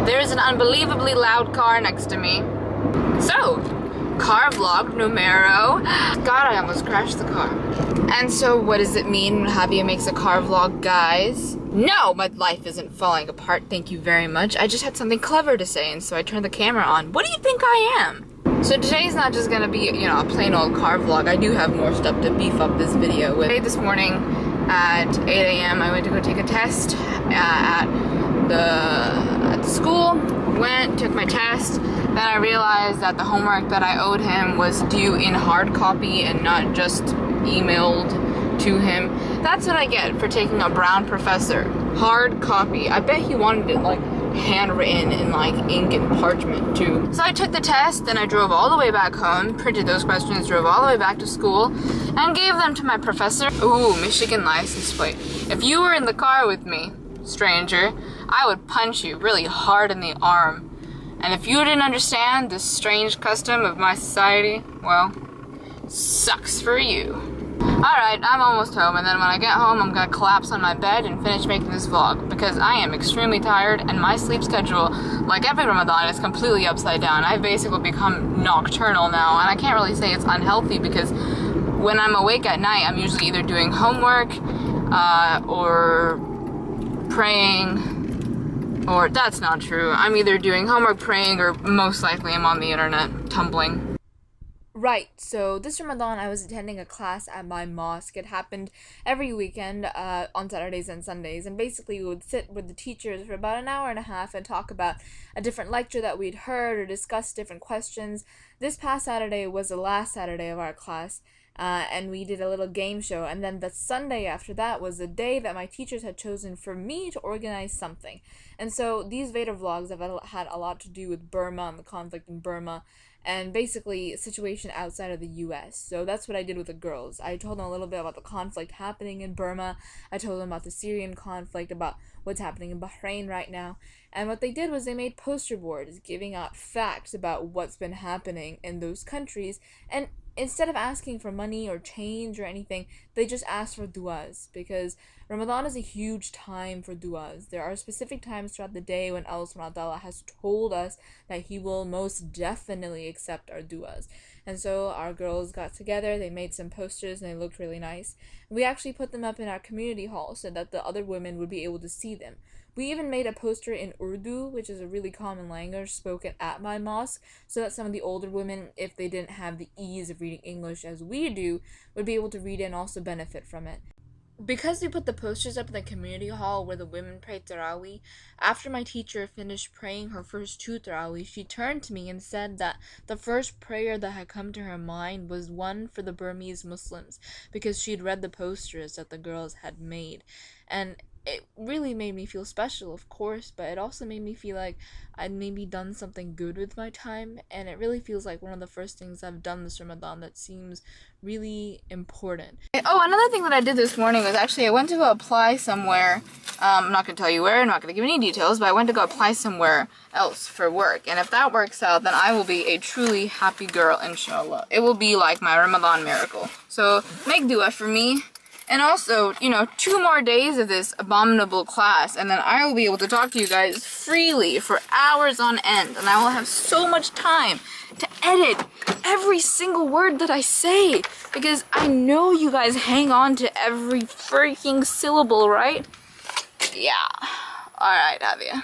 There's an unbelievably loud car next to me. So, car vlog numero. God, I almost crashed the car. And so what does it mean when Javier makes a car vlog, guys? No, my life isn't falling apart, thank you very much. I just had something clever to say, and so I turned the camera on. What do you think I am? So today's not just gonna be, you know, a plain old car vlog. I do have more stuff to beef up this video with. Today, this morning at 8 a.m. I went to go take a test at the school. Went, took my test. Then I realized that the homework that I owed him was due in hard copy and not just emailed to him. That's what I get for taking a brown professor. Hard copy. I bet he wanted it like handwritten in like ink and parchment too. So I took the test, then I drove all the way back home, printed those questions, drove all the way back to school, and gave them to my professor. Ooh, Michigan license plate. If you were in the car with me, stranger, I would punch you really hard in the arm. And if you didn't understand this strange custom of my society, well, sucks for you. Alright, I'm almost home, and then when I get home, I'm gonna collapse on my bed and finish making this vlog, because I am extremely tired, and my sleep schedule, like every Ramadan, is completely upside down. I've basically become nocturnal now, and I can't really say it's unhealthy, because when I'm awake at night, I'm usually either doing homework, or praying, or that's not true. I'm either doing homework, praying, or most likely I'm on the internet, tumbling. Right, so this Ramadan I was attending a class at my mosque. It happened every weekend on Saturdays and Sundays, and basically we would sit with the teachers for about an hour and a half and talk about a different lecture that we'd heard or discuss different questions. This past Saturday was the last Saturday of our class, and we did a little game show, and then the Sunday after that was the day that my teachers had chosen for me to organize something. And so these VEDR vlogs have had a lot to do with Burma and the conflict in Burma, and basically a situation outside of the US. So that's what I did with the girls. I told them a little bit about the conflict happening in Burma. I told them about the Syrian conflict, about what's happening in Bahrain right now. And what they did was they made poster boards giving out facts about what's been happening in those countries. And instead of asking for money or change or anything, they just asked for du'as, because Ramadan is a huge time for du'as. There are specific times throughout the day when Allah subhanahu wa ta'ala has told us that He will most definitely accept our du'as. And so our girls got together, they made some posters, and they looked really nice. We actually put them up in our community hall so that the other women would be able to see them. We even made a poster in Urdu, which is a really common language spoken at my mosque, so that some of the older women, if they didn't have the ease of reading English as we do, would be able to read it and also benefit from it. Because we put the posters up in the community hall where the women prayed Tarawih, after my teacher finished praying her first 2 Tarawih, she turned to me and said that the first prayer that had come to her mind was one for the Burmese Muslims, because she'd read the posters that the girls had made. And it really made me feel special, of course, but it also made me feel like I'd maybe done something good with my time, and it really feels like one of the first things I've done this Ramadan that seems really important. Oh, another thing that I did this morning was actually I went to go apply somewhere. I'm not going to tell you where, I'm not going to give any details, but I went to go apply somewhere else for work, and if that works out, then I will be a truly happy girl, inshallah. It will be like my Ramadan miracle. So make dua for me. And also, you know, 2 more days of this abominable class, and then I will be able to talk to you guys freely for hours on end, and I will have so much time to edit every single word that I say, because I know you guys hang on to every freaking syllable, right? Yeah. Alright, Javier.